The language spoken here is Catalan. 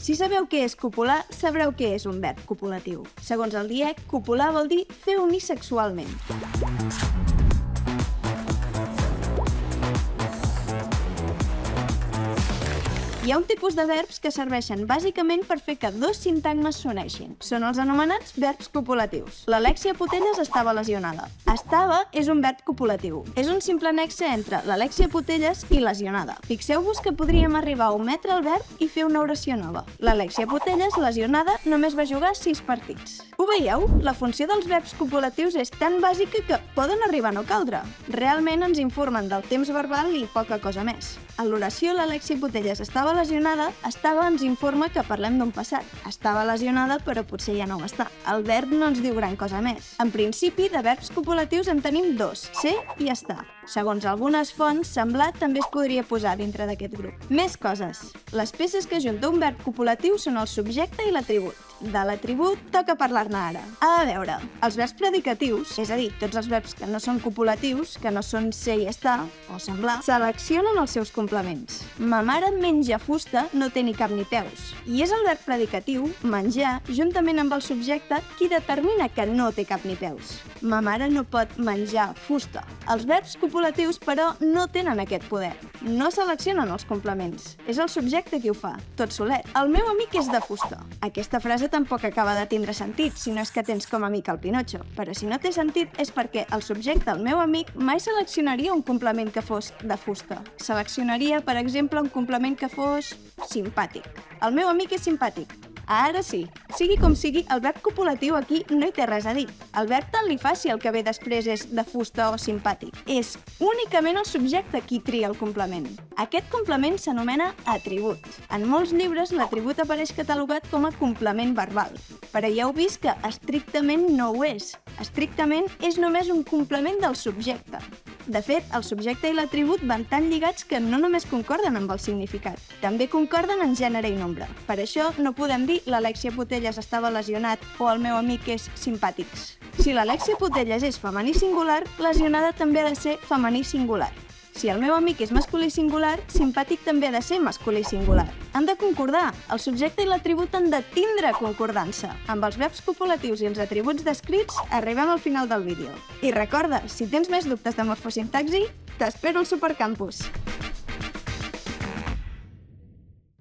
Si sabeu què és copular, sabreu què és un verb copulatiu. Segons el DIEC, copular vol dir fer unir sexualment. Hi ha un tipus de verbs que serveixen bàsicament per fer que dos sintagmes s'uneixin. Són els anomenats verbs copulatius. L'Alèxia Putelles estava lesionada. Estava és un verb copulatiu. És un simple nexe entre l'Alèxia Putelles i lesionada. Fixeu-vos que podríem arribar a ometre el verb i fer una oració nova. L'Alèxia Putelles, lesionada, només va jugar 6 partits. Ho veieu? La funció dels verbs copulatius és tan bàsica que poden arribar a no caldre. Realment ens informen del temps verbal i poca cosa més. En l'oració l'Alèxia Putelles estava lesionada, estava ens informa que parlem d'un passat. Estava lesionada, però potser ja no ho està. El verb no ens diu gran cosa més. En principi, de verbs copulatius en tenim dos, ser i estar. Segons algunes fonts, semblar també es podria posar dintre d'aquest grup. Més coses. Les peces que ajunta un verb copulatiu són el subjecte i l'atribut. De l'atribut toca parlar-ne ara. A veure, els verbs predicatius, és a dir, tots els verbs que no són copulatius, que no són ser i estar, o semblar, seleccionen els seus complements. Ma mare menja fusta no té ni cap ni peus. I és el verb predicatiu, menjar, juntament amb el subjecte, qui determina que no té cap ni peus. Ma mare no pot menjar fusta. Els verbs copulatius, però, no tenen aquest poder. No seleccionen els complements. És el subjecte qui ho fa, tot solet. El meu amic és de fusta. Aquesta frase tampoc acaba de tindre sentit, si no és que tens com a amic el Pinotxo. Però si no té sentit és perquè el subjecte, el meu amic, mai seleccionaria un complement que fos de fusta. Seleccionaria, per exemple, un complement que fos simpàtic. El meu amic és simpàtic. Ara sí. Sigui com sigui, el verb copulatiu aquí no hi té res a dir. El verb tant li fa si el que ve després és de fusta o simpàtic. És únicament el subjecte qui tria el complement. Aquest complement s'anomena atribut. En molts llibres l'atribut apareix catalogat com a complement verbal. Però ja heu vist que estrictament no ho és. Estrictament és només un complement del subjecte. De fet, el subjecte i l'atribut van tan lligats que no només concorden amb el significat, també concorden en gènere i nombre. Per això no podem dir l'Alèxia Putelles estava lesionat o el meu amic és simpàtics. Si l'Alèxia Putelles és femení singular, lesionada també ha de ser femení singular. Si el meu amic és masculí singular, simpàtic també ha de ser masculí singular. Han de concordar. El subjecte i l'atribut han de tindre concordança. Amb els verbs copulatius i els atributs descrits, arribem al final del vídeo. I recorda, si tens més dubtes de morfosintaxi, t'espero al Supercampus.